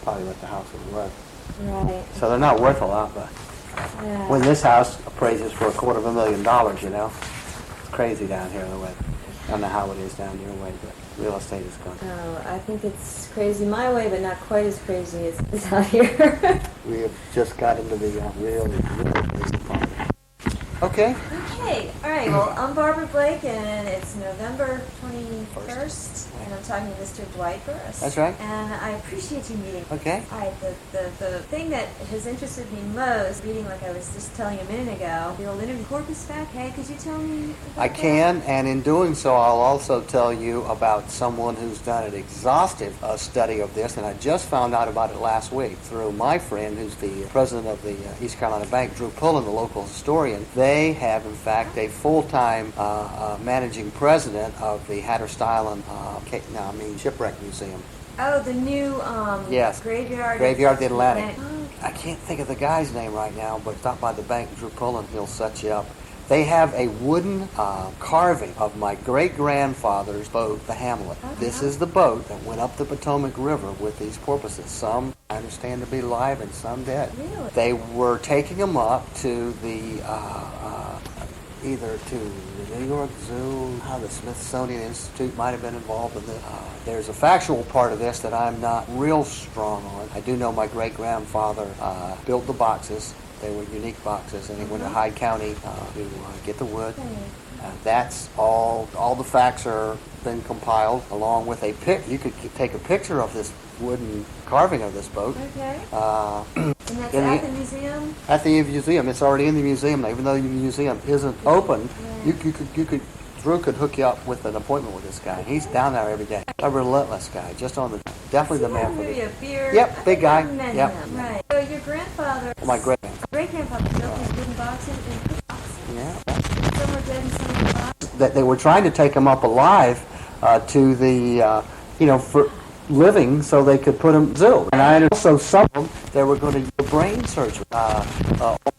probably what the house was worth. Right. So they're not worth a lot, but Yeah. when this house appraises for $250,000, you know, it's crazy down here the way. I don't know how it is down your way, but real estate is gone. Oh, I think it's crazy my way, but not quite as crazy as out here. We have just got into the real crazy part. Okay. Okay, all right. Well, I'm Barbara Blake, and it's November 21st, and I'm talking to Mr. Dwight Burrus. That's right. And I appreciate you meeting. Okay. All right, the thing that has interested me most, reading like I was just telling you a minute ago, the old interview, porpoise fact, hey, could you tell me about I can, and in doing so, I'll also tell you about someone who's done an exhaustive study of this, and I just found out about it last week through my friend, who's the president of the East Carolina Bank, Drew Pullen, the local historian. They have, in fact, a full-time managing president of the Hatteras Island Shipwreck Museum. Oh, the new Yes. graveyard Graveyard of the Atlantic. Oh, okay. I can't think of the guy's name right now, but stop by the bank, Drew Pullen, he'll set you up. They have a wooden carving of my great-grandfather's boat, the Hamlet. Oh, This wow. is the boat that went up the Potomac River with these porpoises. Some, I understand, to be live and some dead. Really? They were taking them up to the, either to the New York Zoo, the Smithsonian Institute might have been involved in this. There's a factual part of this that I'm not real strong on. I do know my great-grandfather built the boxes. They were unique boxes, and he went to Hyde County to get the wood. That's all the facts are been compiled along with a pic. You could take a picture of this wooden carving of this boat. Okay. And that's at the museum? At the museum. It's already in the museum. Even though the museum isn't open, you could Drew could hook you up with an appointment with this guy. He's down there every day. A relentless guy, just on the definitely the man for maybe this. a beard. Yep, big guy. Met Yep. him. Right. So your grandfather. My great-grandfather built these wooden boxes and cooked boxes. Yeah. Some were dead and some were alive. That they were trying to take him up alive to the, for living so they could put him zoo. And I also some of them, they were going to do brain surgery.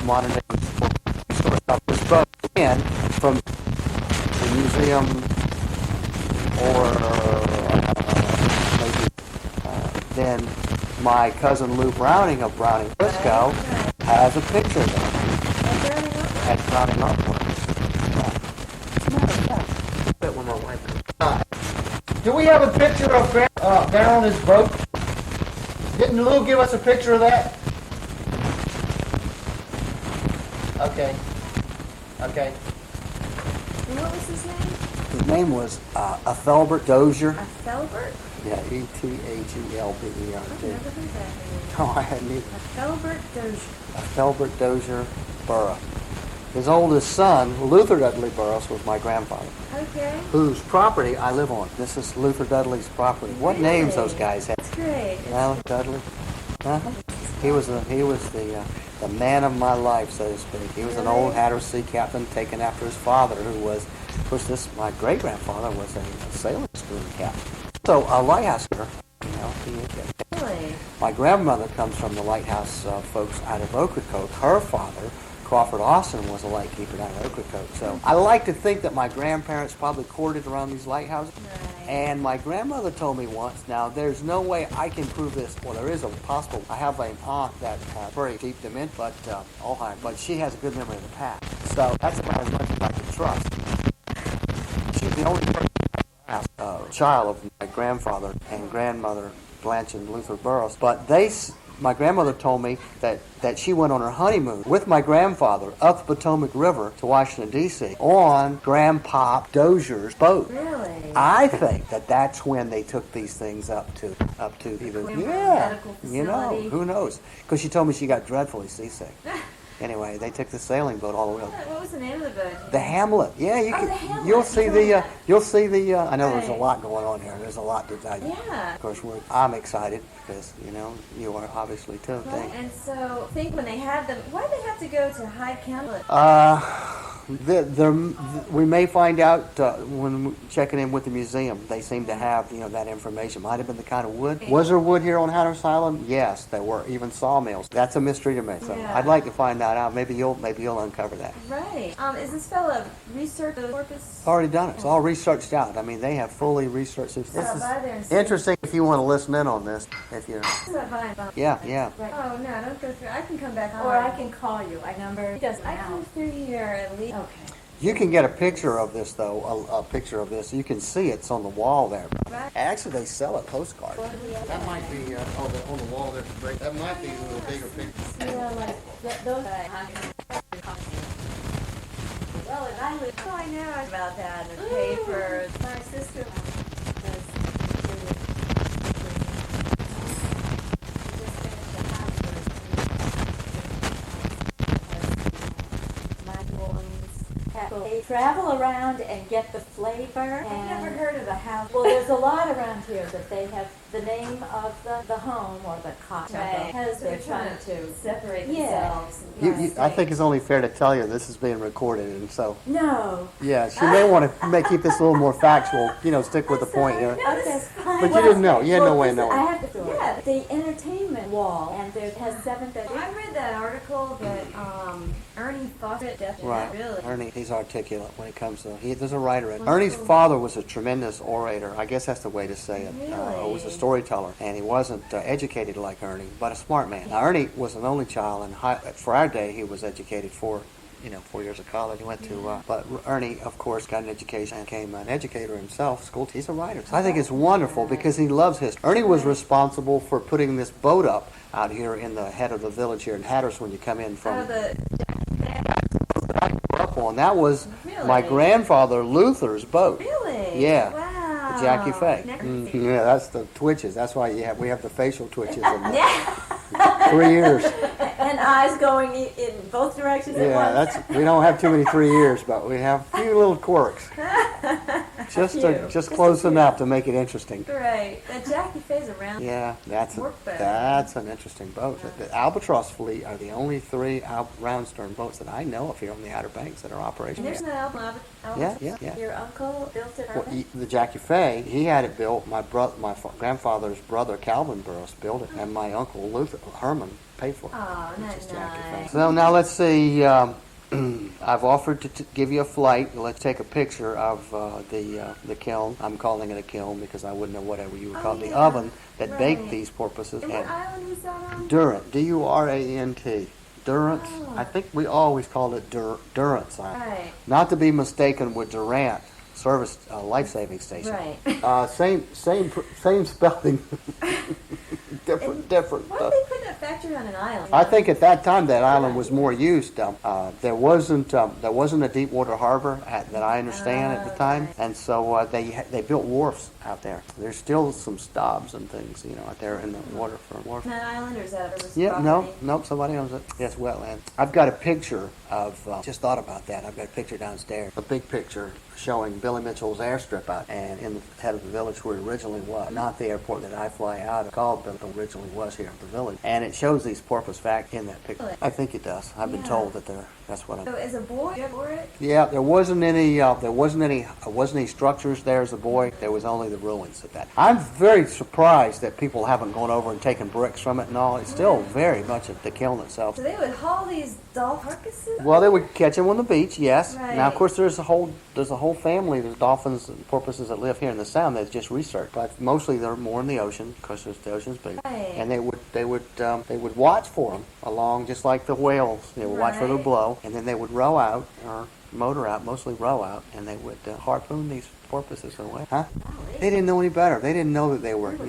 Modern day story about this boat. And from the museum or maybe then my cousin Lou Browning of Browning Briscoe has a picture of them. At Browning Artwork. Do we have a picture of Bear on his boat? Didn't Lou give us a picture of that? Okay. Okay. And what was his name? His name was Ethelbert Dozier. Ethelbert? Yeah, Ethelbert. I've never heard that name. No, I hadn't either. Ethelbert Dozier. Ethelbert Dozier Burrus. His oldest son, Luther Dudley Burrus, was my grandfather, Okay. whose property I live on. This is Luther Dudley's property. What names those guys had? That's great. Alec Dudley. Huh? He was the man of my life, so to speak. He was an old Hatteras sea captain taken after his father, who was, of course, my great grandfather was a sailing schooner captain. So a lighthouse girl, Really? My grandmother comes from the lighthouse folks out of Ocracoke. Her father, Crawford Austin, was a lightkeeper down at Ocracoke. So I like to think that my grandparents probably courted around these lighthouses. Right. And my grandmother told me once, now there's no way I can prove this. Well, there is a possible. I have an aunt that very deep dementia, but she has a good memory of the past. So that's about as much as I can trust. She's the only child of my grandfather and grandmother, Blanche and Luther Burrus. But my grandmother told me that she went on her honeymoon with my grandfather up the Potomac River to Washington, D.C. on Grandpop Dozier's boat. Really? I think that's when they took these things up to even medical facility. Who knows? Because she told me she got dreadfully seasick. Anyway, they took the sailing boat all the way up. What was the name of the boat? The Hamlet. Yeah, the Hamlet. you'll see the I know there's a Right. lot going on here. There's a lot to digest. Yeah. Of course, I'm excited because you are obviously too. Right. And so, think when they had them, why did they have to go to Hyde County? We may find out when checking in with the museum. They seem to have, that information. Might have been the kind of wood. Was there wood here on Hatteras Island? Yes, there were. Even sawmills. That's a mystery to me. So Yeah. I'd like to find that out. Maybe you'll uncover that. Right. Is this fellow research the porpoise? Already done it. It's all researched out. I mean, they have fully researched this. This Stop by there and is see. interesting if you want to listen in on this. If you. Stop by and- Yeah. Right. Oh no, don't go through. I can come back. Or I can call you. I number. He doesn't I know. come through here at least. Okay. You can get a picture of this, though, a picture of this. You can see it's on the wall there. Right. Actually, they sell a postcard. That might be on the wall there. That might be a bigger picture. Yeah, like those. Well, and I live. Oh, I know about that in the papers. My sister they travel around and get the flavor. I've never heard of a house. Well, there's a lot around here that they have the name of the home or the cottage. Right. Because they're trying trying to. to separate Yeah. themselves. I think it's only fair to tell you this is being recorded, and so No. yeah, she may want to keep this a little more factual. Stick with the point here. No, this Okay. is fine. But you didn't know. You had no way of listen, knowing. I have to do it. Yeah. The entertainment wall, and there has 7 bedrooms. I read that article that Ernie Fawcett definitely Right. really. Ernie, he's articulate when it comes to. There's a writer. Ernie's father was a tremendous orator. I guess that's the way to say it. Really? Was a storyteller, and he wasn't educated like Ernie, but a smart man. Now, Ernie was an only child, and for our day, he was educated for 4 years of college. He went to, but Ernie, of course, got an education and became an educator himself. He's a writer. So I think it's wonderful because he loves history. Ernie was responsible for putting this boat up out here in the head of the village here in Hatteras when you come in from. Up on. That was my Really? grandfather Luther's boat. Really? Yeah. Wow. The Jackie Faye. Never Mm, seen yeah, that's the twitches. That's why we have the facial twitches in Yeah. 3 years. And eyes going in both directions at Yeah, once. we don't have too many 3 years, but we have a few little quirks. Just close enough to make it interesting. Right. That Jackie Faye's around. Yeah, that's Work boat. an interesting boat. The Albatross fleet are the only 3 round stern boats that I know of here on the Outer Banks that are operational. There's no album. Yeah. Your uncle built it. Well, the Jackie Faye, he had it built. My grandfather's brother Calvin Burrus built it, and my uncle Herman paid for it. Oh, which is that's Jackie Faye. nice. So now let's see. I've offered to give you a flight. Let's take a picture of the kiln. I'm calling it a kiln because I wouldn't know whatever you would call it. The yeah. oven that baked Right. these porpoises. And And what island was that on? Durrant, Durant. Durrants. Oh. I think we always called it Durrants Island. Right. Not to be mistaken with Durant Service Life-Saving Station. Right. Same spelling. different. Why did they put that factory on an island? I think at that time that island was more used. There wasn't a deep water harbor that I understand at the time, and so they built wharfs out there. There's still some stobs and things, out there in the water for wharf. That island, or is that a river's Yeah, property? nope, somebody owns it. Yes, wetland. I've got a picture of, just thought about that. I've got a picture downstairs, a big picture showing Billy Mitchell's airstrip out, and in the head of the village where it originally was, not the airport that I fly out of, called, but it originally was here at the village. And it shows these porpoise fact in that picture. Really? I think it does. I've been Yeah. told that that's what I'm. So as a boy, you ever it? Yeah, there wasn't any structures there as a boy. There was only the ruins of that. I'm very surprised that people haven't gone over and taken bricks from it and all. It's still very much at the kiln itself. So they would haul these doll carcasses? Well, they would catch them on the beach, yes. Right. Now, of course, there's a whole family. There's dolphins and porpoises that live here in the Sound that's just researched, but mostly they're more in the ocean because the ocean's big. Right. And they would watch for them along, just like the whales. They would watch for their Right. blow, and then they would row out or motor out, mostly row out, and they would harpoon these porpoises away. Huh? They didn't know any better. They didn't know that they were, they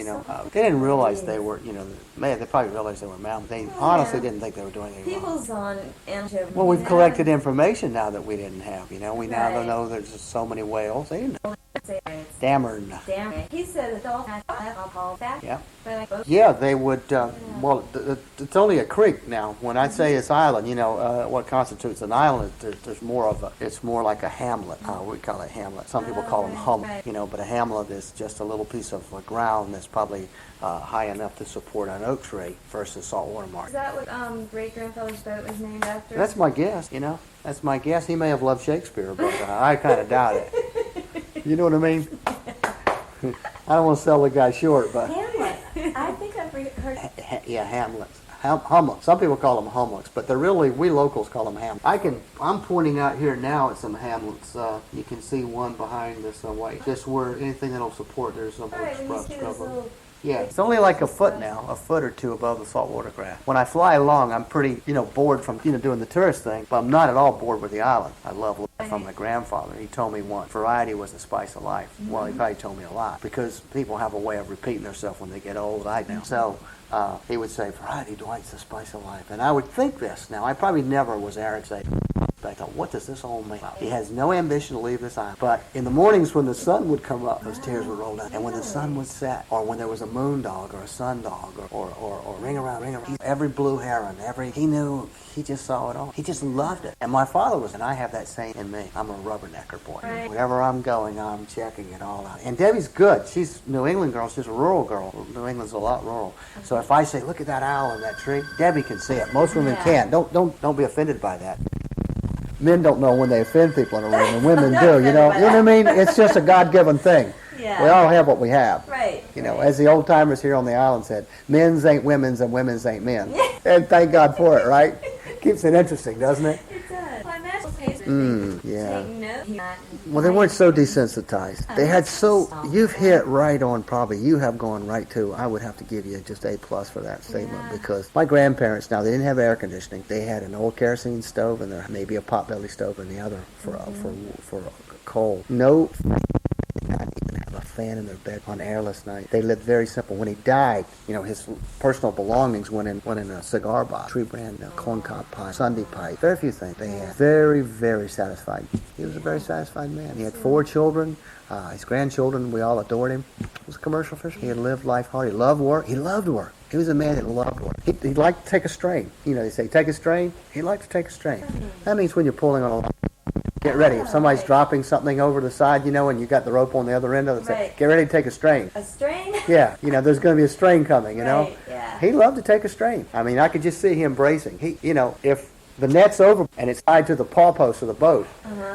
didn't realize they were, they probably realized they were mammals. They honestly didn't think they were doing anything wrong. People's on animal. Well, we've collected information now that we didn't have. We now Right. know there's just so many whales. They didn't know. It's Dammern. damn. He said the dolphin had alcohol back. Yeah. But like both. Yeah, they would. Well, it's only a creek now. When I say it's island, what constitutes an island, there's more of it's more like a hamlet. We call it hamlet. Some people call them right. but a hamlet is just a little piece of ground that's probably high enough to support an oak tree versus saltwater Is marsh. that what great-grandfather's boat was named after? That's my guess, That's my guess. He may have loved Shakespeare, but I kind of doubt it. You know what I mean? I don't want to sell the guy short, but... Hamlet. I think I've heard. Yeah, hamlets. Humlets. Some people call them humlets, but they're really, we locals call them hamlets. I'm pointing out here now at some hamlets. You can see one behind this white. Just where anything that'll support, there's some All right, when you scrub see this cover. little... Yeah, it's only like a foot now, a foot or two above the saltwater grass. When I fly along, I'm pretty, bored from, doing the tourist thing, but I'm not at all bored with the island. I love life from my grandfather. He told me once, variety was the spice of life. Well, he probably told me a lot, because people have a way of repeating themselves when they get old, I do. So, he would say, variety, Dwight's the spice of life. And I would think this. Now, I probably never was arrogant. I thought, what does this all mean? He has no ambition to leave this island. But in the mornings when the sun would come up, those tears would roll down. And when the sun would set, or when there was a moon dog or a sun dog or ring around, every blue heron, he knew, he just saw it all. He just loved it. And my father was, and I have that same in me. I'm a rubbernecker boy. Right. Wherever I'm going, I'm checking it all out. And Debbie's good. She's a New England girl. She's a rural girl. New England's a lot rural. So if I say, look at that owl in that tree, Debbie can see it. Most women can't. Don't be offended by that. Men don't know when they offend people in a room, and women do, You know what I mean? It's just a God-given thing. Yeah. We all have what we have. Right. As the old timers here on the island said, men's ain't women's and women's ain't men. And thank God for it, right? Keeps it interesting, doesn't it? It does. Well, I imagine Yeah. take note. Well, they weren't so desensitized. They had you've hit right on probably. You have gone right to. I would have to give you just A+ for that statement because my grandparents, now they didn't have air conditioning. They had an old kerosene stove and there maybe a potbelly stove in the other for coal. No. Not even have a fan in their bed on airless night. They lived very simple. When he died, his personal belongings went in a cigar box, tree brand, corncob pipe, Sunday pipe, very few things. They had very, very satisfied. He was a very satisfied man. He had 4 children. His grandchildren, we all adored him. He was a commercial fisherman. He had lived life hard. He loved work. He loved work. He was a man that loved work. He liked to take a strain. They say, take a strain. He liked to take a strain. That means when you're pulling on a line. Get ready. If somebody's dropping something over the side, and you got the rope on the other end of it, say, get ready to take a strain. A strain? Yeah, there's going to be a strain coming, Right, yeah. He loved to take a strain. I mean, I could just see him bracing. He, if the net's over and it's tied to the paw post of the boat,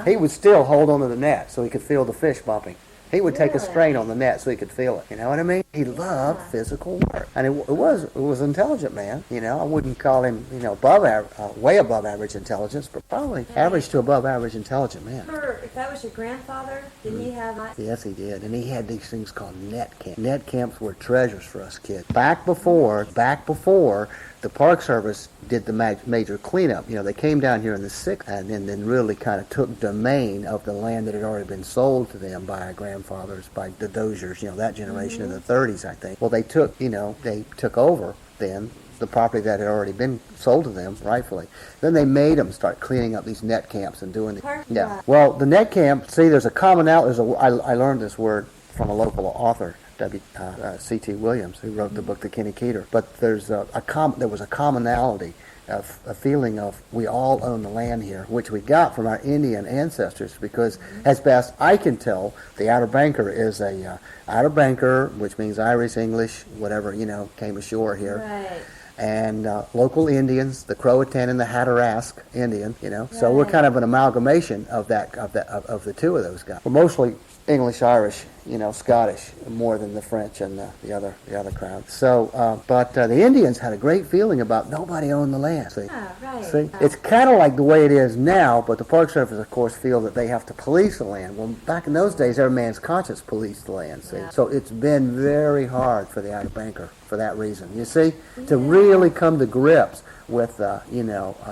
he would still hold onto the net so he could feel the fish bumping. He would take a strain on the net so he could feel it. You know what I mean? He loved physical work, and it was an intelligent man. I wouldn't call him way above average intelligence, but probably average to above average intelligent man. If that was your grandfather, did he have? Yes, he did, and he had these things called net camps. Net camps were treasures for us kids. Back before the Park Service did the major cleanup. They came down here in the 60s and then really kind of took domain of the land that had already been sold to them by our grandfathers, by the Doziers, that generation in the 30s, I think. Well, they took over then the property that had already been sold to them, rightfully. Then they made them start cleaning up these net camps and doing Yeah. Well, the net camp, see, there's a commonality. I learned this word from a local author, C.T. Williams, who wrote the book The Kenny Keeter. But there was a commonality of a feeling of we all own the land here, which we got from our Indian ancestors because, as best I can tell, the Outer Banker is a Outer Banker, which means Irish, English, whatever, came ashore here. Right. And local Indians, the Croatan and the Hatteras Indian, So we're kind of an amalgamation of the two of those guys. We're mostly English, Irish, Scottish, more than the French and the other crowd. So, but the Indians had a great feeling about nobody owned the land. See, right. See, it's kind of like the way it is now, but the Park Service, of course, feel that they have to police the land. Well, back in those days, every man's conscience policed the land. See, so it's been very hard for the Outer Banker for that reason. You see, to really come to grips with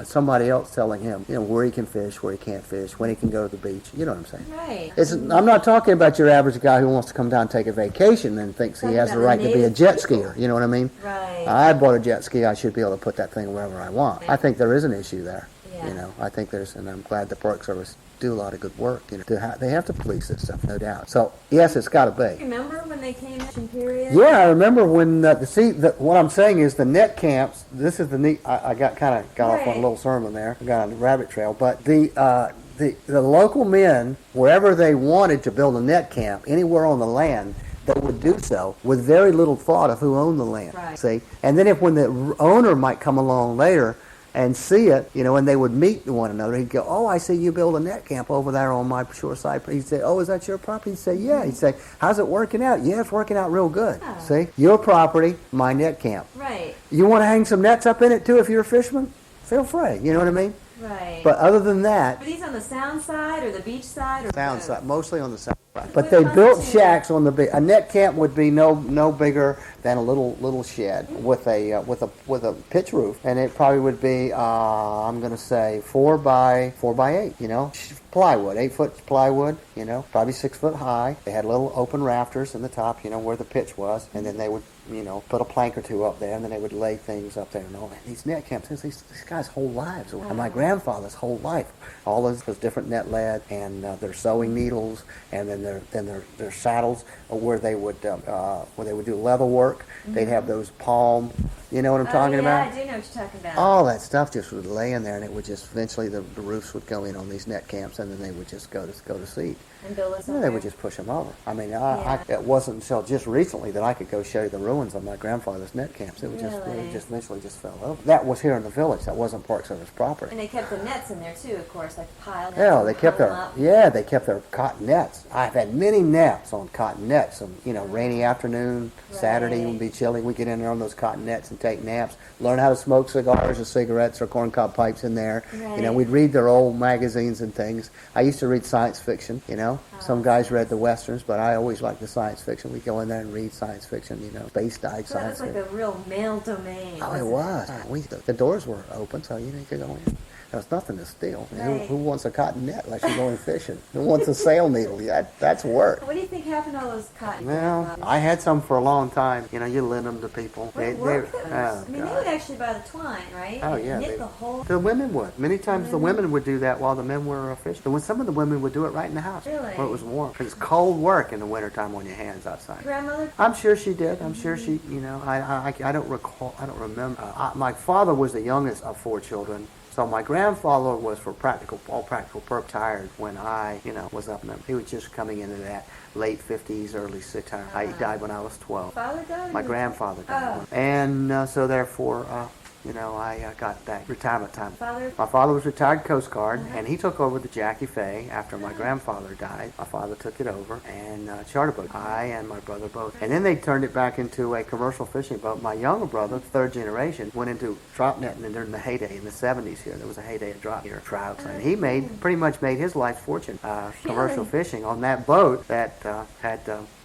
somebody else telling him where he can fish, where he can't fish, when he can go to the beach. You know what I'm saying? Right. I'm not talking about your average guy who wants to come down and take a vacation and thinks he has the right to be a jet skier. You know what I mean? Right. I bought a jet ski. I should be able to put that thing wherever I want. I think there is an issue there. Yeah. Yeah. You know, I think and I'm glad the Park Service do a lot of good work. You know, they have to police this stuff, no doubt. So yes, it's got to be. Remember when they came in period? Yeah, I remember when what I'm saying is the net camps. This is the neat. I got off on a little sermon there. I got on a rabbit trail, but the local men, wherever they wanted to build a net camp, anywhere on the land, they would do so with very little thought of who owned the land. Right. See, and then when the owner might come along later and see it, you know, and they would meet one another. He'd go, "Oh, I see you build a net camp over there on my shoreside." He'd say, "Oh, is that your property?" He'd say, "Yeah." He'd say, "How's it working out?" "Yeah, it's working out real good." Oh. See, your property, my net camp. Right. You want to hang some nets up in it too if you're a fisherman? Feel free. You know what I mean? Right. But other than that, Are these on the sound side or the beach side? Or sound both? side, mostly on the south side. But What they built constitutes- shacks on the beach. A net camp would be no bigger than a little shed with a pitch roof, and it probably would be I'm going to say 4 by 8. You know, plywood, 8-foot plywood. You know, probably 6 foot high. They had little open rafters in the top. You know, where the pitch was, and then they would, you know, put a plank or two up there, and then they would lay things up there and all that. These net camps, these guys' whole lives, and my grandfather's whole life, all those different net lead and their sewing needles, and then their saddles where they would do leather work. They'd have those palm, you know what I'm talking about? I do know what you're talking about. All that stuff just would lay in there, and it would just eventually the roofs would go in on these net camps, and then they would just go to seed. And build us Yeah, they would just push them over. I mean, it wasn't until just recently that I could go show you the ruins of my grandfather's net camps. It Really? just eventually just fell over. That was here in the village. That wasn't Park Service property. And they kept the nets in there too, of course, like piled. Yeah, they kept their cotton nets. I've had many naps on cotton nets. Some, you know, rainy afternoon, Saturday would be chilly. We get in there on those cotton nets and take naps. Learn how to smoke cigars or cigarettes or corncob pipes in there. Right. You know, we'd read their old magazines and things. I used to read science fiction. You know, some guys read the westerns, but I always liked the science fiction. We'd go in there and read science fiction. You know, space dive So that science was like fiction. a real male domain. Oh, it was. The doors were open, so you could go in. There was nothing to steal. Right. Who wants a cotton net unless you're going fishing? Who wants a sail needle? That's work. What do you think happened to all those cotton? Well, candy I had some for a long time. You know, you lend them to people. What work that was? I mean, they God. would actually buy the twine, right? Oh, And yeah, knit the whole. The women would. Many times the women would do that while the men were fishing. But when some of the women would do it right in the house. Really? Where it was warm. Because it's cold work in the wintertime on your hands outside. Grandmother. I'm sure she did. I'm sure she, you know, I don't recall, I don't remember. My father was the youngest of 4 children. So my grandfather was, for all practical purposes, retired when I, you know, was up in them. He was just coming into that late 50s, early 60s. He died when I was 12. Father died? My grandfather died. And so therefore, you know, I got that retirement time. Father? My father was retired Coast Guard, and he took over the Jackie Fay after my grandfather died. My father took it over and charter boat. I and my brother both. And then they turned it back into a commercial fishing boat. My younger brother, third generation, went into trout netting during the heyday in the 70s here. There was a heyday of drop here, trouts, and he pretty much made his life fortune commercial fishing on that boat that had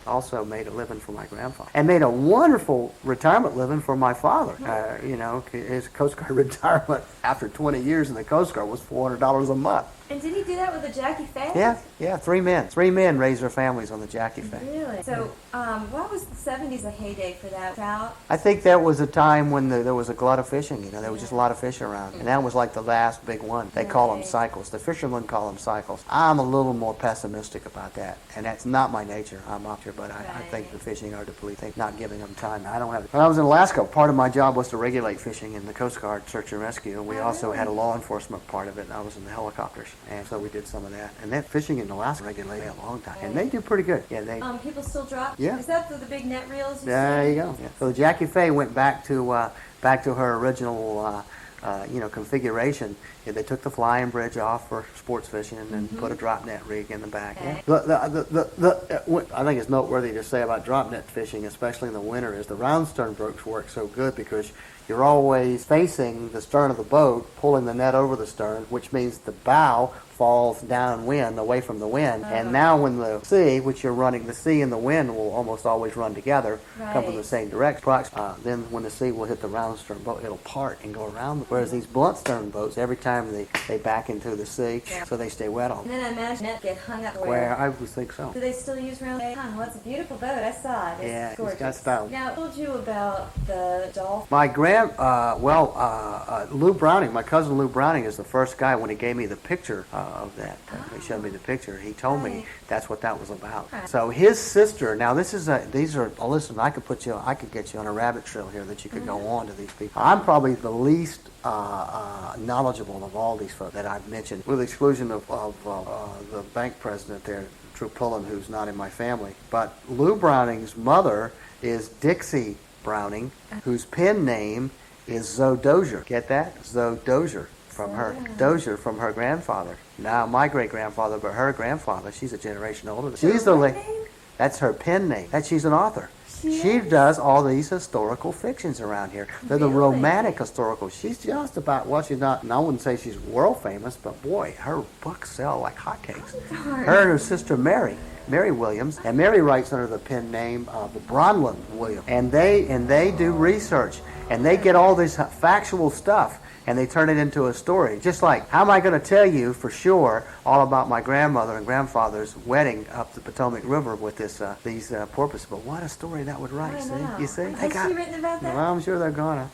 also made a living for my grandfather and made a wonderful retirement living for my father. You know, his Coast Guard retirement after 20 years in the Coast Guard was $400 a month. And did he do that with the Jackie Fay? Yeah, 3 men. 3 men raised their families on the Jackie Fay. Really? So, why was the 70s a heyday for that trout? I think that was a time when there was a glut of fishing. You know, there was just a lot of fish around. And that was like the last big one. They call them cycles. The fishermen call them cycles. I'm a little more pessimistic about that. And that's not my nature. I'm up here, but I think the fishing are depleting, not giving them time. I don't have it. When I was in Alaska, part of my job was to regulate fishing in the Coast Guard search and rescue. And we also had a law enforcement part of it. And I was in the helicopters. And so we did some of that. And that fishing in Alaska regulated a long time. And they do pretty good. Yeah, they. People still drop? Yeah. Is that the big net reels? There you go. Yeah. So the Jackie Fay went back to her original configuration. Yeah, they took the flying bridge off for sports fishing and put a drop net rig in the back. Okay. What I think is noteworthy to say about drop net fishing, especially in the winter, is the round stern ropes work so good because you're always facing the stern of the boat, pulling the net over the stern, which means the bow falls downwind, away from the wind. And now when the sea, which you're running, the sea and the wind will almost always run together, come from the same direction. Then when the sea will hit the round stern boat, it'll part and go around. Whereas these blunt stern boats, every time they back into the sea, so they stay wet on. And then I imagine net get hung up Where I would think so. Do they still use round tongue? Well, it's a beautiful boat. I saw it. It's gorgeous. It's got style. Now, I told you about the dolphin. My Lou Browning, my cousin Lou Browning is the first guy when he gave me the picture of that. He showed me the picture. He told me that's what that was about. So his sister. Now listen. I could get you on a rabbit trail here that you could go on to these people. I'm probably the least knowledgeable of all these folks that I've mentioned, with the exclusion of the bank president there, Drew Pullen, who's not in my family. But Lou Browning's mother is Dixie Browning, whose pen name is Zoe Dozier. Get that? Zoe Dozier from her grandfather. Now my great grandfather, but her grandfather, she's a generation older. She's that's her pen name. She's an author. She does all these historical fictions around here. They're the romantic historical. She's just about, well, she's not, and I wouldn't say she's world famous, but boy, her books sell like hotcakes. Her and her sister Mary Williams, and Mary writes under the pen name of Bronwyn Williams. And they do research, and they get all this factual stuff, and they turn it into a story. Just like, how am I going to tell you for sure all about my grandmother and grandfather's wedding up the Potomac River with these porpoises? But what a story that would write, You see? Has she written about that? Well, I'm sure they're gonna.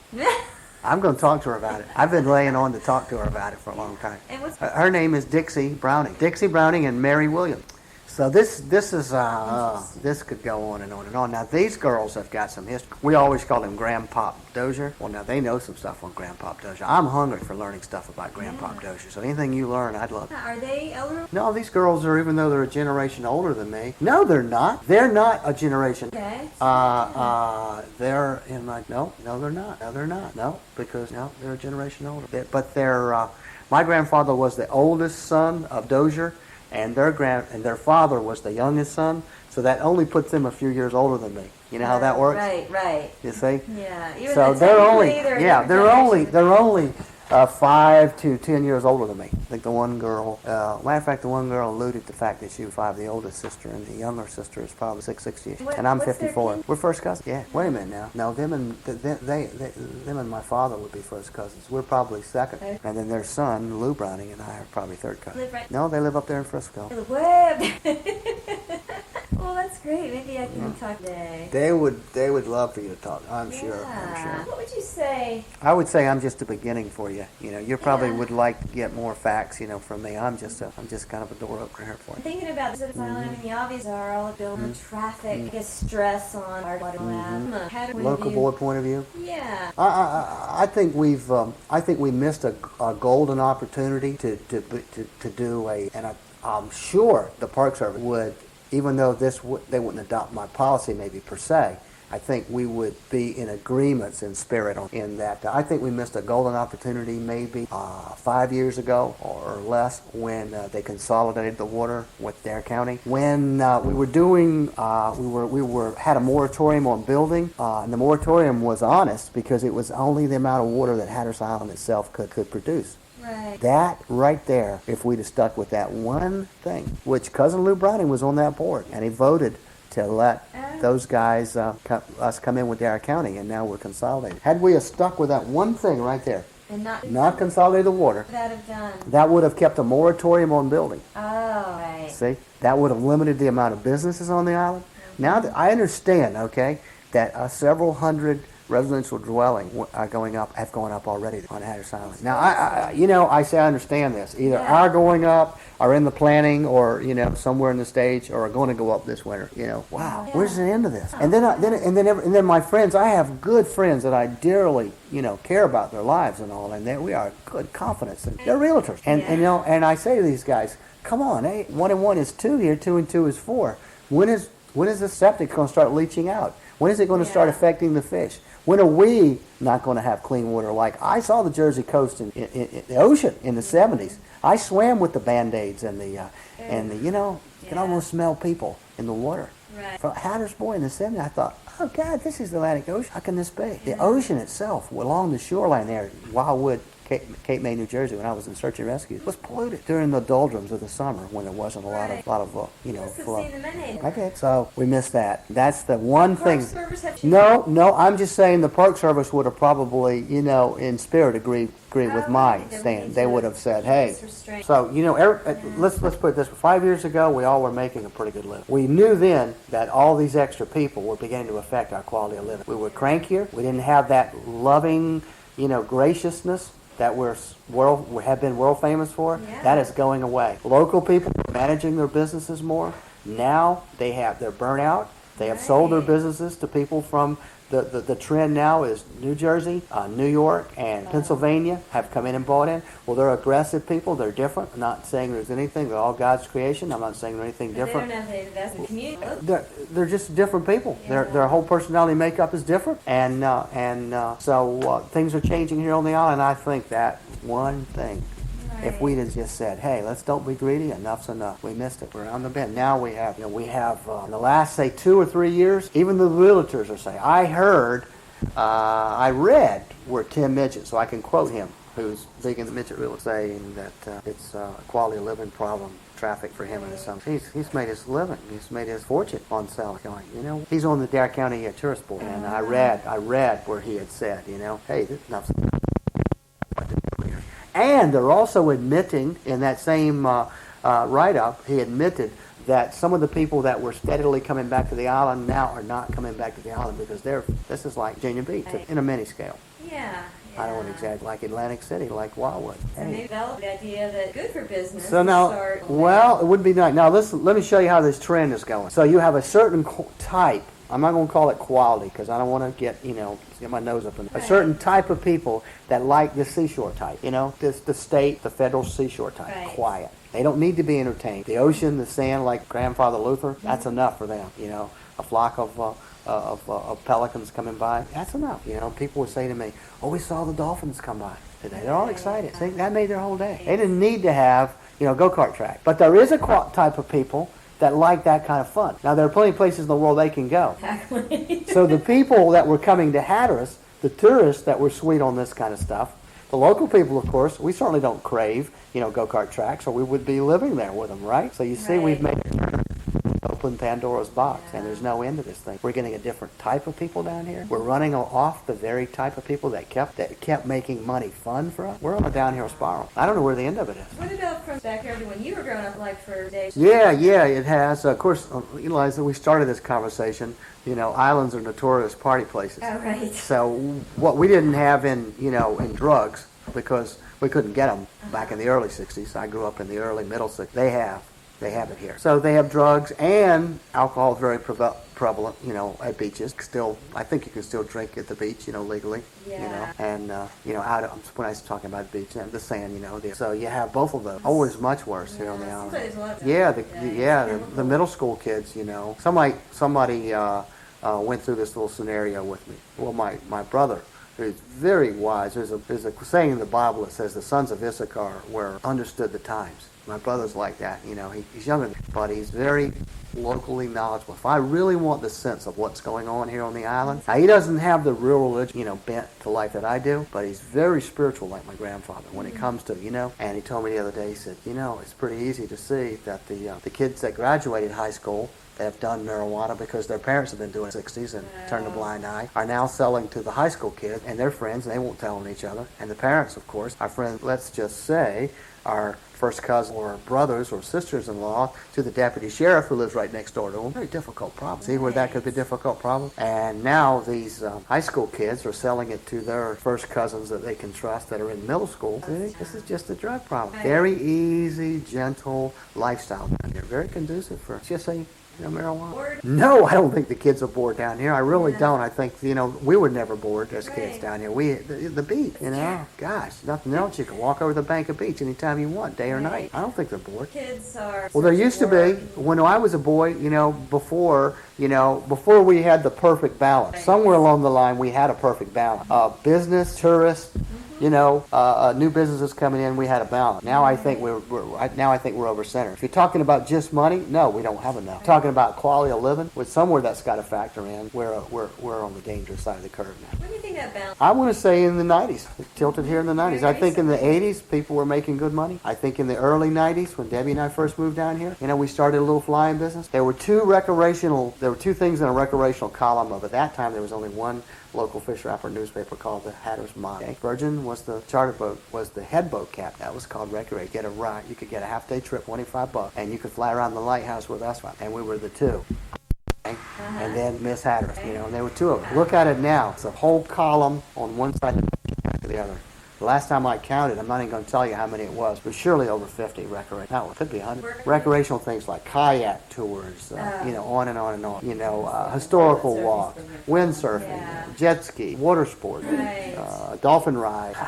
I'm going to talk to her about it. I've been laying on to talk to her about it for a long time. And what's her name is Dixie Browning. Dixie Browning and Mary Williams. So this could go on and on and on. Now these girls have got some history. We always call him Grandpop Dozier. Well, now they know some stuff on Grandpop Dozier. I'm hungry for learning stuff about Grandpop Dozier. So anything you learn, I'd love. Are they elder? No, these girls are, even though they're a generation older than me. No, they're not. They're not a generation. Okay. They're in my no, they're not. No, they're not. No, because they're a generation older. But they're my grandfather was the oldest son of Dozier. And their father was the youngest son, so that only puts them a few years older than me. You know how that works? Right. You see? Yeah. So they're only 5 to 10 years older than me. I think the one girl, matter of fact, the one girl alluded to the fact that she was 5, the oldest sister, and the younger sister is probably 6, and I'm 54. We're first cousins. Yeah. Wait a minute now. No, them and my father would be first cousins. We're probably second, and then their son, Lou Browning, and I are probably third cousins. No, they live up there in Frisco. Well, that's great. Maybe I can talk today. They would love for you to talk. I'm sure. What would you say? I would say I'm just a beginning for you. You probably would like to get more facts, from me. I'm just kind of a door opener for you. Thinking about Hatteras Island, I mean, the obvious are all building traffic, I guess stress on our water. Local boy point of view. Yeah. I think we missed a golden opportunity to do and I'm sure the Park Service would. Even though they wouldn't adopt my policy maybe per se, I think we would be in agreements in spirit in that. I think we missed a golden opportunity maybe 5 years ago or less when they consolidated the water with Dare County. When we were doing, had a moratorium on building, and the moratorium was honest because it was only the amount of water that Hatteras Island itself could produce. Right. That right there, if we'd have stuck with that one thing, which Cousin Lou Browning was on that board, and he voted to let those guys, us come in with Dare County, and now we're consolidated. Had we have stuck with that one thing right there, and not consolidated the water, that would have kept a moratorium on building. Oh, right. See? That would have limited the amount of businesses on the island. Now that I understand, that several hundred residential dwelling have gone up already on Hatteras Island. Now, I say I understand this. Either are going up, are in the planning, or somewhere in the stage, or are going to go up this winter. Wow, where's the end of this? And then my friends, I have good friends that I dearly care about their lives and all, and we are good confidence, and they're realtors. And I say to these guys, come on, 1 and 1 is 2 here, 2 and 2 is 4. When is the septic going to start leaching out? When is it going to start affecting the fish? When are we not going to have clean water? Like I saw the Jersey coast in the ocean in the 70s. I swam with the Band-Aids and you can almost smell people in the water. Right. From Hatteras Boy in the 70s, I thought, oh God, this is the Atlantic Ocean. How can this be? The ocean itself, along the shoreline there, Wildwood, Cape May, New Jersey, when I was in search and rescue, was polluted during the doldrums of the summer when there wasn't a lot of flow. I did. So we missed that. That's the one thing. No, I'm just saying the Park Service would have probably, in spirit agree with my stand. They would have said, hey. So, let's put it this way. 5 years ago, we all were making a pretty good living. We knew then that all these extra people were beginning to affect our quality of living. We were crankier. We didn't have that loving, graciousness that we have been world famous for. Yeah. That is going away. Local people are managing their businesses more. Now they're burnt out. They have sold their businesses to people from the trend now is New Jersey, New York, and Pennsylvania have come in and bought in. Well, they're aggressive people. They're different. I'm not saying there's anything. They're all God's creation. I'm not saying there's anything different. They don't know if that's the community. They're just different people. Yeah. Their whole personality makeup is different, and so things are changing here on the island. I think that one thing. If we'd have just said, hey, let's don't be greedy, enough's enough. We missed it. We're on the bend. Now we have in the last, say, 2 or 3 years, even the realtors are saying, I read where Tim Midget, so I can quote him, who's big in the midget real estate, saying that it's a quality of living problem, traffic for him and his son. He's made his living. He's made his fortune on selling. He's on the Dare County Tourist Board, and I read where he had said, hey, this enough's enough. And they're also admitting in that same write-up, he admitted that some of the people that were steadily coming back to the island now are not coming back to the island because this is like Virginia Beach in a mini scale. Yeah. I don't want to exaggerate, like Atlantic City, like Wildwood. And they developed the idea that good for business. So now, it would be nice. Now, let me show you how this trend is going. So you have a certain type. I'm not going to call it quality because I don't want to get my nose up in it. A certain type of people that like the seashore type, the federal seashore type, quiet. They don't need to be entertained. The ocean, the sand, like Grandfather Luther, that's enough for them. A flock of pelicans coming by, that's enough. People would say to me, oh, we saw the dolphins come by today. They're all excited. See, that made their whole day. They didn't need to have, go-kart track. But there is a type of people that like that kind of fun. Now, there are plenty of places in the world they can go. Exactly. So the people that were coming to Hatteras, the tourists that were sweet on this kind of stuff, the local people, of course, we certainly don't crave, go-kart tracks, or we would be living there with them, right? So you see, we've made open Pandora's box, and there's no end to this thing. We're getting a different type of people down here. We're running off the very type of people that kept making money fun for us. We're on a downhill spiral. I don't know where the end of it is. What about from back here when you were growing up, like for days? Yeah, it has. Of course, Eliza, we started this conversation. Islands are notorious party places. Oh, right. So what we didn't have in drugs, because we couldn't get them back in the early 60s. I grew up in the early middle 60s. They have it here. So they have drugs, and alcohol is very prevalent, at beaches. Still, I think you can still drink at the beach, legally. Yeah. And, when I was talking about the beach, the sand, so you have both of those. Always much worse here on the island. The middle school kids, Somebody went through this little scenario with me. Well, my brother, who's very wise, there's a saying in the Bible that says the sons of Issachar understood the times. My brother's like that, he's younger than me, but he's very locally knowledgeable. If I really want the sense of what's going on here on the island, now he doesn't have the real religion, bent to life that I do, but he's very spiritual like my grandfather when it comes to, and he told me the other day, he said, it's pretty easy to see that the kids that graduated high school, that have done marijuana because their parents have been doing it in the 60s and turned a blind eye, are now selling to the high school kids and their friends, and they won't tell on each other. And the parents, of course, our friends, let's just say, are first cousins or brothers or sisters-in-law to the deputy sheriff who lives right next door to them. Very difficult problem. See where that could be a difficult problem? And now these high school kids are selling it to their first cousins that they can trust that are in middle school. See, this is just a drug problem. Very easy, gentle lifestyle down here. Very conducive for, just say, marijuana. Bored? No, I don't think the kids are bored down here. I really don't. I think, we were never bored as kids down here. The beach, gosh, nothing else. You can walk over the bank of beach anytime you want, day or night. I don't think they're bored. Kids are... Well, there used to be, when I was a boy, before we had the perfect balance. Somewhere along the line, we had a perfect balance. Business, tourists, new businesses coming in, we had a balance. Now I think we're over-centered. If you're talking about just money, no, we don't have enough. Talking about quality of living, with somewhere that's got to factor in. We're on the dangerous side of the curve now. What do you think that bounce? I want to say in the 90s. It tilted here in the 90s. I Very think in the 80s, people were making good money. I think in the early 90s, when Debbie and I first moved down here, we started a little flying business. There were two things in a recreational column of, at that time, there was only one local fish wrapper newspaper called the Hatteras Island. Okay. Virgin was the charter boat, was the head boat cap. That was called Recreate. Get a ride. You could get a half-day trip, $25, and you could fly around the lighthouse with us. And we were the two. Okay? And then Miss Hatteras, and there were two of them. Look at it now. It's a whole column on one side to the other. The last time I counted, I'm not even going to tell you how many it was, but surely over 50 recreational. No, it could be 100. Recreational things like kayak tours, on and on and on. Historical walks, windsurfing, jet ski, water sports, dolphin rides.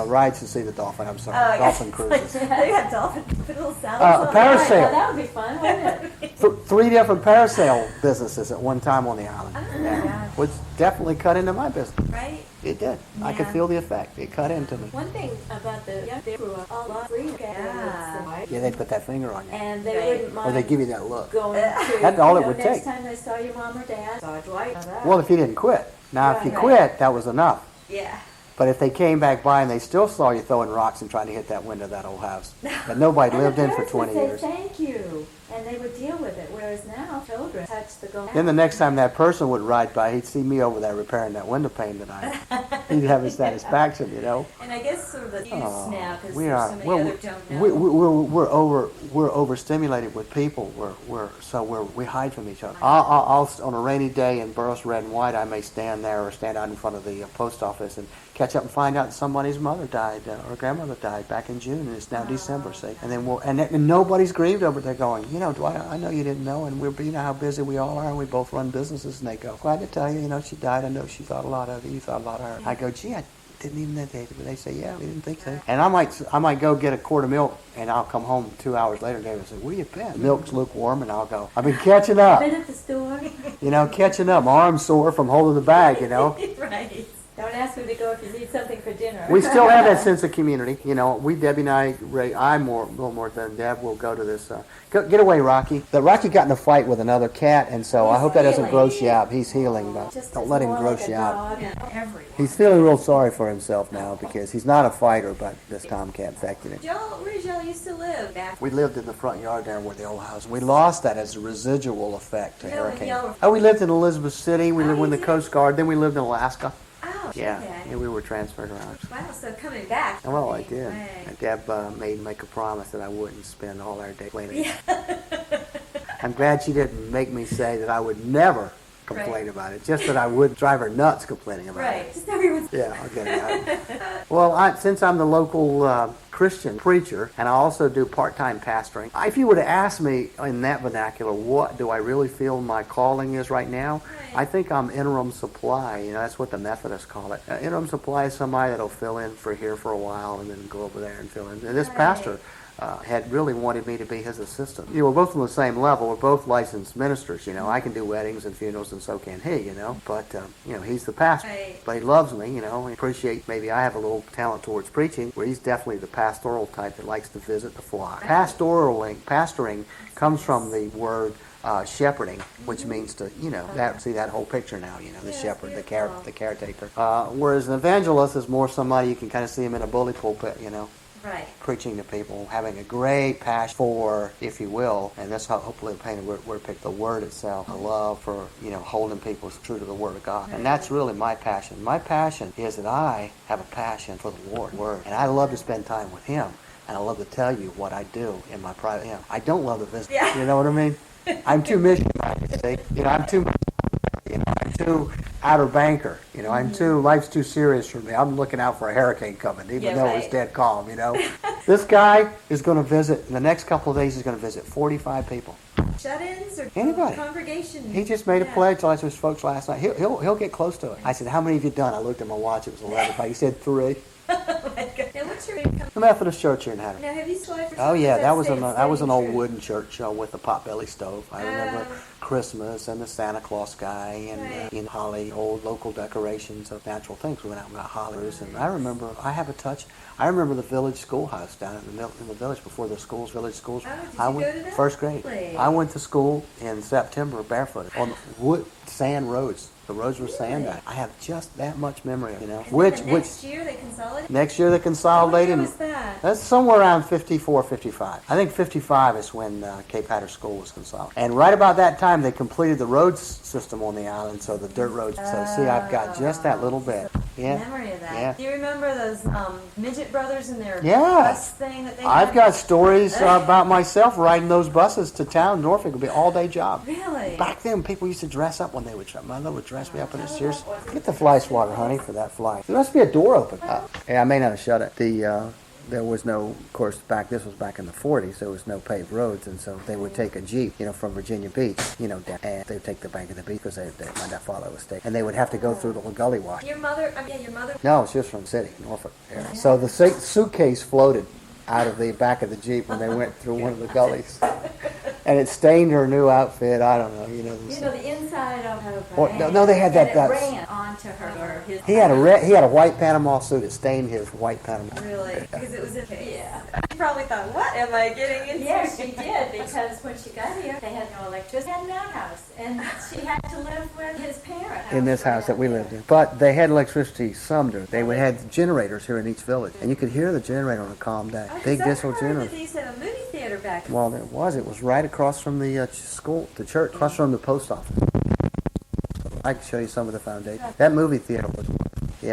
Rides to see the dolphin. I'm sorry, dolphin cruises. They got dolphin little salads. Parasail. Well, that would be fun, wouldn't it? Three different parasail businesses at one time on the island. Oh, yeah. Which definitely cut into my business. Right? It did. I could feel the effect. It cut into me. One thing about they grew up a lot free. Yeah. Yeah, they'd put that finger on you. And they wouldn't mind. Or they give you that look. Going to, That's all it would next take. time they saw your mom or dad, saw Dwight. Well, if you didn't quit. Now, if you Right. quit, that was enough. Yeah. But if they came back by and they still saw you throwing rocks and trying to hit that window of that old house that nobody And lived the in for parents 20 would years. say thank you, and they would deal with it. Whereas now, children touch the gold. Then the next time that person would ride by, he'd see me over there repairing that window pane tonight. He'd have his satisfaction, And I guess sort of the use now, because we there's are. so many Well, other don't know. we're overstimulated with people. We hide from each other. I'll on a rainy day in Burrus red and white, I may stand there or stand out in front of the post office and catch up and find out somebody's mother died or grandmother died back in June, and it's now December. See, and then and nobody's grieved over it. They're going, Dwight, I know you didn't know, and you know how busy we all are, and we both run businesses. And they go, glad to tell you, she died. I know she thought a lot of you. You thought a lot of her. I go, gee, I didn't even know that. But they say, yeah, we didn't think so. And I might go get a quart of milk, and I'll come home 2 hours later, and David will say, where you been? Milk's lukewarm, and I'll go, I've been catching up. Been at the store. Catching up. My arm's sore from holding the bag. Right. Don't ask me to go if you need something for dinner. We still have that sense of community. Debbie and I, Ray, a little more than Deb, will go to this. Get away, Rocky. Rocky got in a fight with another cat, and so I hope that doesn't gross you out. He's healing, but don't let him gross you out. He's feeling real sorry for himself now because he's not a fighter, but this tomcat infected him. Where did y'all used to live? Back. We lived in the front yard there where the old house. We lost that as a residual effect to hurricane. y'all were- Oh, we lived in Elizabeth City. We lived with the Coast Guard. Then we lived in Alaska. Oh, Yeah, okay. yeah, we were transferred around. Wow, so coming back. Well, I did. Right. Deb made me make a promise that I wouldn't spend all our day complaining. Yeah. I'm glad she didn't make me say that I would never complain Right. about it, just that I would drive her nuts complaining about Right. it. Just everyone's. Yeah, I'll get it out. Well, since I'm the local Christian preacher, and I also do part-time pastoring, if you were to ask me in that vernacular, what do I really feel my calling is right now? Right. I think I'm interim supply. That's what the Methodists call it. Interim supply is somebody that'll fill in for here for a while and then go over there and fill in. And this Right. pastor had really wanted me to be his assistant. We're both on the same level. We're both licensed ministers. I can do weddings and funerals, and so can he. But he's the pastor. Right. But he loves me. He appreciates maybe I have a little talent towards preaching, where he's definitely the pastoral type that likes to visit the flock. Pastoring comes from the word shepherding, which means to, see that whole picture now, the shepherd, the caretaker. Whereas an evangelist is more somebody you can kind of see him in a bully pulpit, Right. preaching to people, having a great passion for, if you will, and that's how hopefully the painted word pick, the word itself, a love for, holding people true to the Word of God. And that's really my passion. My passion is that I have a passion for the Lord, Word, and I love to spend time with Him, and I love to tell you what I do in my private, I don't love to visit, Yeah. you know what I mean? I'm too mission-minded, see? I'm too I'm too outer banker. Life's too serious for me. I'm looking out for a hurricane coming, even though it's dead calm, This guy is going to visit, in the next couple of days, he's going to visit 45 people. Shut-ins or Anybody. congregation? He just made a pledge to his folks last night. He'll get close to it. I said, how many have you done? I looked at my watch. It was 11. He said 3. Oh my God. Now, what's your income? The Methodist Church here in Hatteras. Now, have you swiped for Oh yeah, that was an old church? wooden church with a potbelly stove. I remember Oh. Christmas and the Santa Claus guy and Right. holly, old local decorations of natural things. We went out and got hollies, and I remember I remember the village schoolhouse down in the village before the village schools. Oh, did I you went go to that? first grade. Really? I went to school in September barefoot on wood sand roads. The roads were sandbagged. I have just that much memory, you know. And Which then the next year they consolidated? next year they What consolidated. year was that? That's somewhere around 54, 55. I think 55 is when Cape Hatteras School was consolidated. And right about that time, they completed the roads system on the island, so the dirt roads. So see, I've got just that little bit. Yeah. Memory of that. Yeah. Do you remember those midget brothers and their Yeah. bus thing that they I've had? got stories about myself riding those buses to town. Norfolk. It would be an all-day job. Really? Back then, people used to dress up when they would travel. My mother would dress me up in a serious. Get the fly swatter, honey, for that fly. There must be a door open. Yeah, I may not have shut it. There was no, of course, this was back in the 40s, there was no paved roads, and so they would take a Jeep, from Virginia Beach, down, and they would take the bank of the beach because my father was taken. And they would have to go through the gully wash. Your mother? Your mother? No, she was from the city, Norfolk area. So the suitcase floated out of the back of the Jeep when they went through one of the gullies. And it stained her new outfit. I don't know, the inside of her Or, no, they had that. and it ran onto her or his. He had a white Panama suit. It stained his white Panama. Really? Because it was in case. Yeah. She probably thought, what am I getting into? Yes, she did, because when she got here, they had no electricity, had an outhouse, and she had to live with his parents. In this house that we lived in. But they had electricity Sumter. They would have generators here in each village. And you could hear the generator on a calm day. Big diesel generator. They used to have a movie theater back then. Well, it was right across from the school, the church, across from the post office. I can show you some of the foundation. That movie theater was,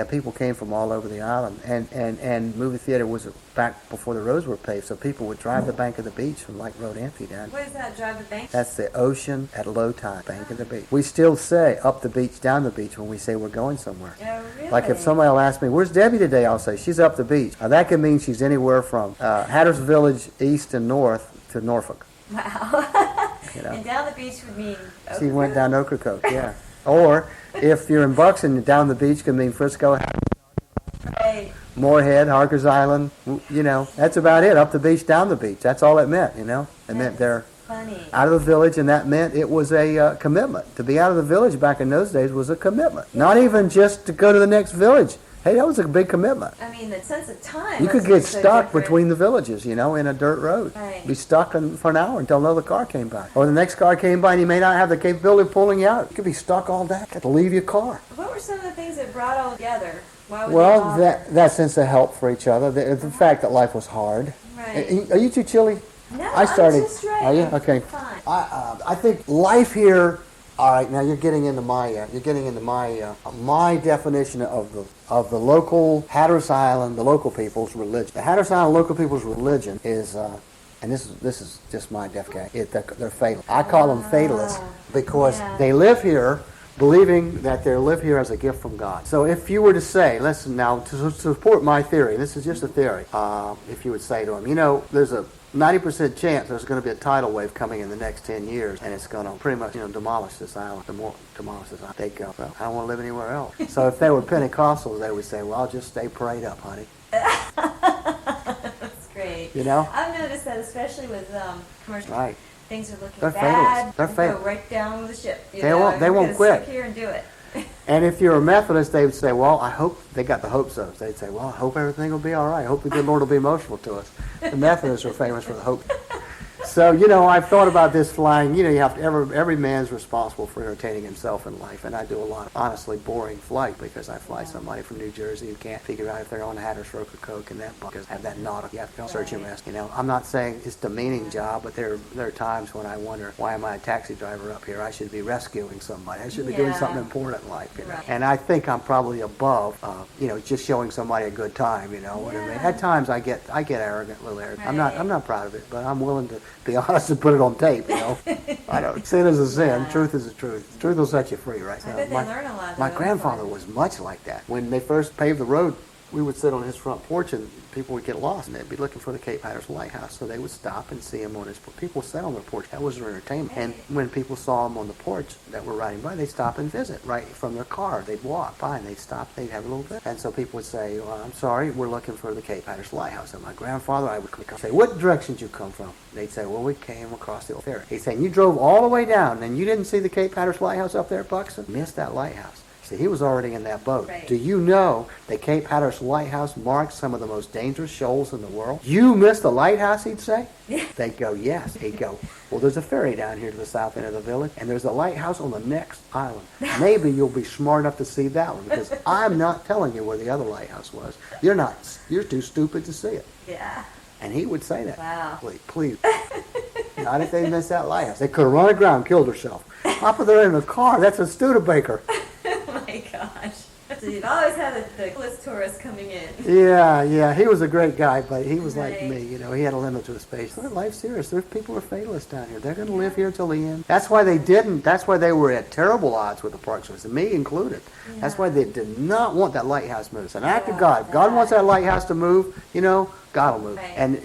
people came from all over the island. And movie theater was back before the roads were paved, so people would drive the bank of the beach from like Road Amphi down. What is that, drive the bank? That's the ocean at low tide, bank of the beach. We still say up the beach, down the beach when we say we're going somewhere. Oh, really? Like if somebody will ask me, where's Debbie today? I'll say, she's up the beach. Now, that could mean she's anywhere from Hatteras Village east and north to Norfolk. Wow. And down the beach would mean She went down to Ocracoke, yeah. Or if you're in Buxton, down the beach could mean Frisco, Right. Moorhead, Hatteras Island. That's about it. Up the beach, down the beach. That's all it meant, It meant they're Funny. out of the village, and that meant it was a commitment. To be out of the village back in those days was a commitment. Not even just to go to the next village. Hey, that was a big commitment. I mean, the sense of time. You could must get be so stuck different. between the villages, in a dirt road. Right. Be stuck for an hour until another car came by. Or the next car came by and you may not have the capability of pulling you out. You could be stuck all day. Got to leave your car. What were some of the things that brought all together? Why would they Well, all- that sense of help for each other, the fact that life was hard. Right. Are you too chilly? No, I started. I'm just right. Are you? I'm Okay. fine. I think life here. All right, now you're getting into my my definition of the local Hatteras Island, the local people's religion. The Hatteras Island local people's religion is, and this is just my definition. They're fatal. I call them fatalists because they live here believing that they live here as a gift from God. So if you were to say, listen now, to support my theory, this is just a theory, if you would say to them, there's a 90% chance there's going to be a tidal wave coming in the next 10 years, and it's going to pretty much, demolish this island. Demolish this island. They go, well, I don't want to live anywhere else. So if they were Pentecostals, they would say, well, I'll just stay prayed up, honey. That's great. I've noticed that, especially with commercial. Right. Things are looking They're bad. fatalists. They're Go fatalists. right down with the ship. They won't quit. Sit here and do it. And if you're a Methodist, they would say, well, I hope, they got the hope zones. They'd say, well, I hope everything will be all right. I hope the good Lord will be emotional to us. The Methodists are famous for the hope. So, I've thought about this flying. You have to, every man's responsible for entertaining himself in life. And I do a lot of, honestly, boring flight because I fly somebody from New Jersey who can't figure out if they're on Hatteras or Ocracoke and that because have that nautical, you have to go search and rescue. I'm not saying it's a demeaning job, but there are times when I wonder, why am I a taxi driver up here? I should be rescuing somebody. I should be doing something important in life, Right. And I think I'm probably above, just showing somebody a good time, what I mean. At times I get arrogant, a little arrogant. Right. I'm not proud of it, but I'm willing to be honest and put it on tape, I don't. Sin is a sin. Truth is a truth. Truth will set you free, right? I bet they learn a lot. My though. grandfather was much like that. When they first paved the road, we would sit on his front porch and people would get lost and they'd be looking for the Cape Hatteras Lighthouse. So they would stop and see him on his porch. People sat on their porch. That was their entertainment. And when people saw him on the porch that were riding by, they'd stop and visit right from their car. They'd walk by and they'd stop. They'd have a little bit. And so people would say, well, I'm sorry, we're looking for the Cape Hatteras Lighthouse. And my grandfather, I would say, what direction did you come from? They'd say, well, we came across the old ferry. He'd say, you drove all the way down and you didn't see the Cape Hatteras Lighthouse up there at Buxton? Missed that lighthouse. See, he was already in that boat. Right. Do you know that Cape Hatteras Lighthouse marks some of the most dangerous shoals in the world? You missed the lighthouse, he'd say? They'd go, yes. He'd go, well, there's a ferry down here to the south end of the village, and there's a lighthouse on the next island. Maybe you'll be smart enough to see that one, because I'm not telling you where the other lighthouse was. You're too stupid to see it. Yeah. And he would say that. Wow. Please. Not if they missed that lighthouse. They could have run aground and killed herself. Papa, they're in a car. That's a Studebaker. Oh my gosh. So you've always had the coolest tourists coming in. Yeah. He was a great guy, but he was like Right. me. He had a limit to his space. Life's serious. There's people who are fatalists down here. They're going to live here till the end. That's why they didn't. That's why they were at terrible odds with the Park Service, and me included. Yeah. That's why they did not want that lighthouse moved. It's an act of Yeah, God. If God that. wants that lighthouse to move, God will move. Right. And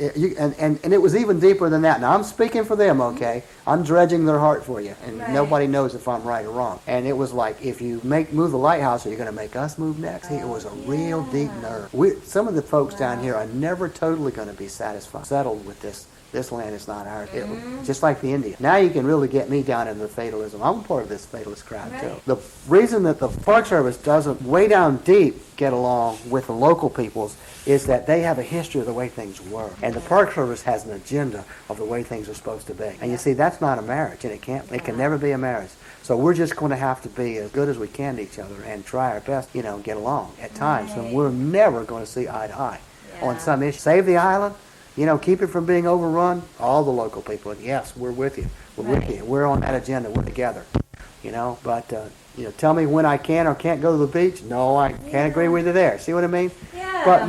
it was even deeper than that. Now, I'm speaking for them, okay? I'm dredging their heart for you, and Right. nobody knows if I'm right or wrong. And it was like, if you move the lighthouse, are you going to make us move next? It was a real deep nerve. Some of the folks down here are never totally going to be settled with this. This land is not ours. Just like the Indian. Now you can really get me down into the fatalism. I'm a part of this fatalist crowd, too. Right. The reason that the Park Service doesn't way down deep get along with the local peoples is that they have a history of the way things were. And the Park Service has an agenda of the way things are supposed to be. And you see, that's not a marriage, and it can never be a marriage. So we're just going to have to be as good as we can to each other and try our best, get along at times. And we're never going to see eye to eye on some issue. Save the island. Keep it from being overrun. All the local people, yes, we're with you. We're with you. We're on that agenda. We're together. But tell me when I can or can't go to the beach. No, I can't agree with you there. See what I mean? Yeah. But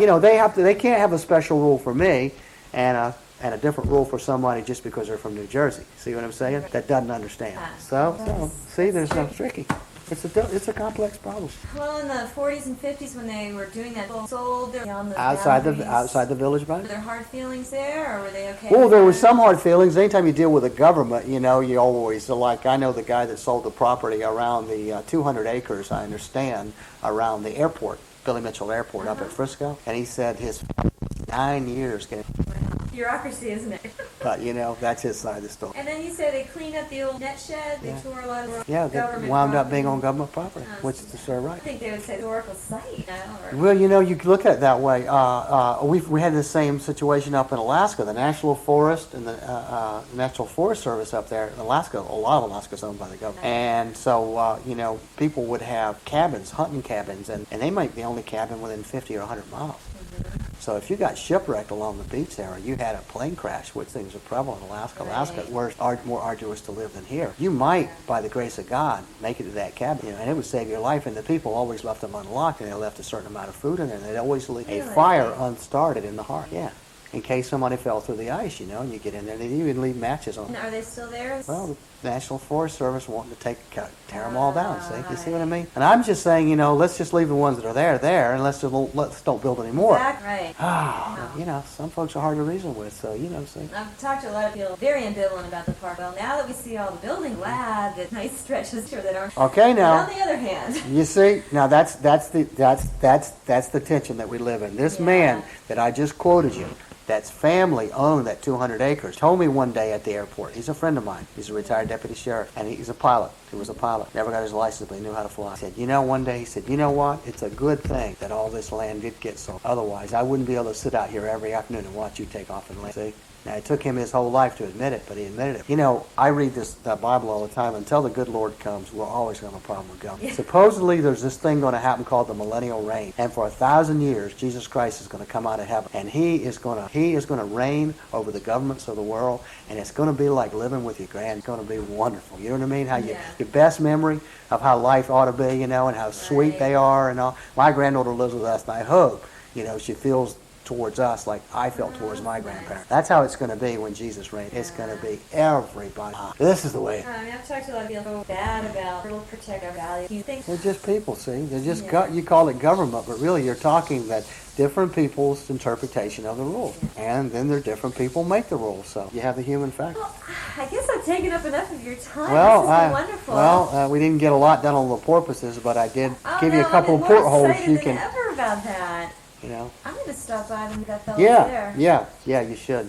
they can't have a special rule for me and a different rule for somebody just because they're from New Jersey. See what I'm saying? That doesn't understand. So see, there's no tricky. It's a complex problem. Well, in the 40s and 50s, when they were doing that, people sold their on the Outside boundaries. the village, Were right? there hard feelings there, or were they okay? Well, with there were that? some hard feelings. Anytime you deal with the government, you always, like, I know the guy that sold the property around the 200 acres, I understand, around the airport, Billy Mitchell Airport up at Frisco, and he said his 9 years getting. Bureaucracy, isn't it? But, that's his side of the story. And then you said they cleaned up the old net shed. They tore a lot of Yeah, government that wound up being property. on government property, which is their I right. think they would say historical site now. Or Well, you can look at it that way. We had the same situation up in Alaska. The National Forest and the National Forest Service up there in Alaska, a lot of Alaska's owned by the government. And so, people would have cabins, hunting cabins, and they might be the only cabin within 50 or 100 miles. So if you got shipwrecked along the beach there, or you had a plane crash, which things are prevalent in Alaska, where it's more arduous to live than here, you might, by the grace of God, make it to that cabin, and it would save your life. And the people always left them unlocked, and they left a certain amount of food in there. And they'd always leave a fire unstarted in the hearth. Yeah. In case somebody fell through the ice, and you get in there, they'd even leave matches on. And are they still there? Well, the National Forest Service wanting to tear them all down. See, you see what I mean? And I'm just saying, let's just leave the ones that are there, and let's don't build any more. Exactly. Right. Some folks are hard to reason with, so see. I've talked to a lot of people very ambivalent about the park. Well, now that we see all the building, glad that nice stretches here that aren't. Okay, now. But on the other hand, You see, now that's the tension that we live in. This man that I just quoted you, that's family owned that 200 acres, told me one day at the airport. He's a friend of mine. He's a retired deputy sheriff, and he's a pilot. He was a pilot. Never got his license, but he knew how to fly. He said, one day, he said, you know what? It's a good thing that all this land did get sold. Otherwise, I wouldn't be able to sit out here every afternoon and watch you take off and land. See? Now, it took him his whole life to admit it, but he admitted it. I read the Bible all the time. Until the good Lord comes, we're always going to have a problem with government. Yeah. Supposedly, there's this thing going to happen called the millennial reign. And for 1,000 years, Jesus Christ is going to come out of heaven. And he is going to reign over the governments of the world. And it's going to be like living with your grand. It's going to be wonderful. You know what I mean? How your best memory of how life ought to be, and how sweet they are and all. My granddaughter lives with us, and I hope, she feels towards us like I felt towards my grandparents. That's how it's going to be when Jesus reigns. It's going to be everybody. This is the way. I've talked to a lot of people who are bad about little protect our values. You think they're just people, see? They're just you call it government, but really you're talking that different people's interpretation of the rules. And then there are different people make the rules. So you have the human factor. Well, I guess I've taken up enough of your time. Well, this has been wonderful. Well, we didn't get a lot done on the porpoises, but I did give you a couple of portholes you can. Ever about that. You know. I'm gonna stop by and that fellow Yeah, there. yeah. You should.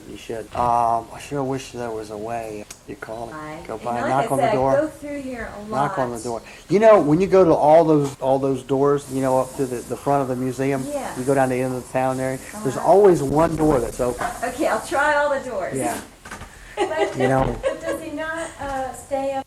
I sure wish there was a way. You call it, go by, and knock like on I said, the door. I go through here a lot. Knock on the door. You know, when you go to all those doors, you know, up to the front of the museum, Yeah. you go down to the end of the town area, there's always one door that's open. Okay, I'll try all the doors. Yeah. But, You know. but does he not stay up